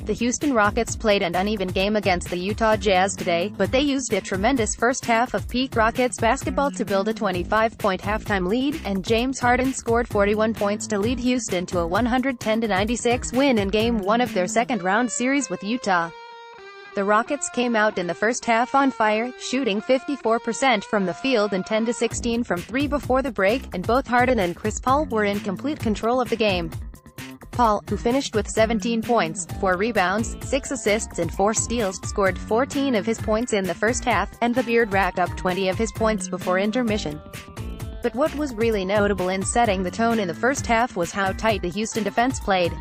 The Houston Rockets played an uneven game against the Utah Jazz today, but they used a tremendous first half of peak Rockets basketball to build a 25-point halftime lead, and James Harden scored 41 points to lead Houston to a 110-96 win in Game 1 of their second-round series with Utah. The Rockets came out in the first half on fire, shooting 54% from the field and 10-16 from three before the break, and both Harden and Chris Paul were in complete control of the game. Paul, who finished with 17 points, 4 rebounds, 6 assists and 4 steals, scored 14 of his points in the first half, and the Beard racked up 20 of his points before intermission. But what was really notable in setting the tone in the first half was how tight the Houston defense played.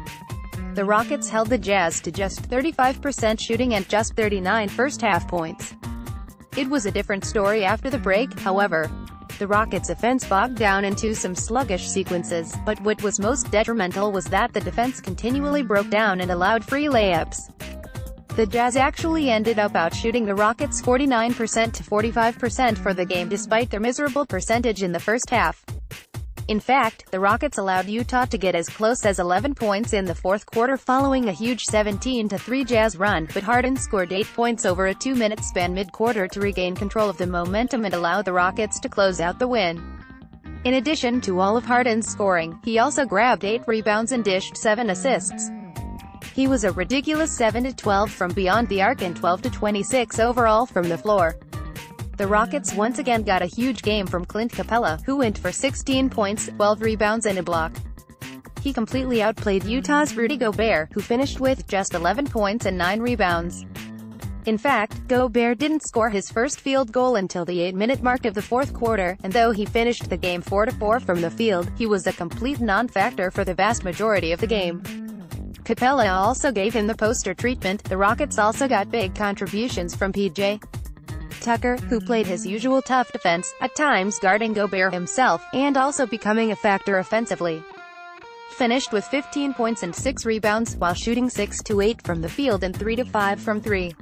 The Rockets held the Jazz to just 35% shooting and just 39 first-half points. It was a different story after the break, however. The Rockets' offense bogged down into some sluggish sequences, but what was most detrimental was that the defense continually broke down and allowed free layups. The Jazz actually ended up outshooting the Rockets 49% to 45% for the game despite their miserable percentage in the first half. In fact, the Rockets allowed Utah to get as close as 11 points in the fourth quarter following a huge 17-3 Jazz run, but Harden scored 8 points over a 2-minute span mid-quarter to regain control of the momentum and allow the Rockets to close out the win. In addition to all of Harden's scoring, he also grabbed 8 rebounds and dished 7 assists. He was a ridiculous 7-12 from beyond the arc and 12-26 overall from the floor. The Rockets once again got a huge game from Clint Capella, who went for 16 points, 12 rebounds and a block. He completely outplayed Utah's Rudy Gobert, who finished with just 11 points and 9 rebounds. In fact, Gobert didn't score his first field goal until the 8-minute mark of the fourth quarter, and though he finished the game 4-4 from the field, he was a complete non-factor for the vast majority of the game. Capella also gave him the poster treatment. The Rockets also got big contributions from P.J. Tucker, who played his usual tough defense, at times guarding Gobert himself, and also becoming a factor offensively. Finished with 15 points and 6 rebounds, while shooting 6-8 from the field and 3-5 from 3.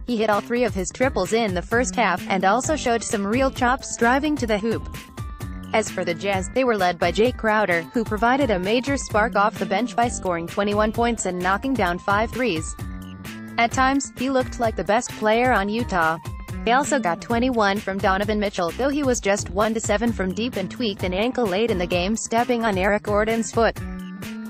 He hit all 3 of his triples in the first half, and also showed some real chops driving to the hoop. As for the Jazz, they were led by Jay Crowder, who provided a major spark off the bench by scoring 21 points and knocking down 5 threes. At times, he looked like the best player on Utah. They also got 21 from Donovan Mitchell, though he was just 1-7 from deep and tweaked an ankle late in the game stepping on Eric Gordon's foot.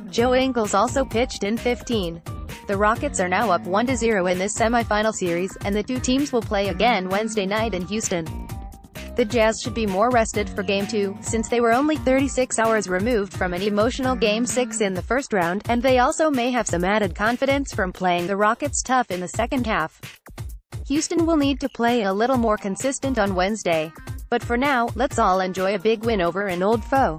Joe Ingles also pitched in 15. The Rockets are now up 1-0 in this semifinal series, and the two teams will play again Wednesday night in Houston. The Jazz should be more rested for Game 2, since they were only 36 hours removed from an emotional Game 6 in the first round, and they also may have some added confidence from playing the Rockets tough in the second half. Houston will need to play a little more consistent on Wednesday. But for now, let's all enjoy a big win over an old foe.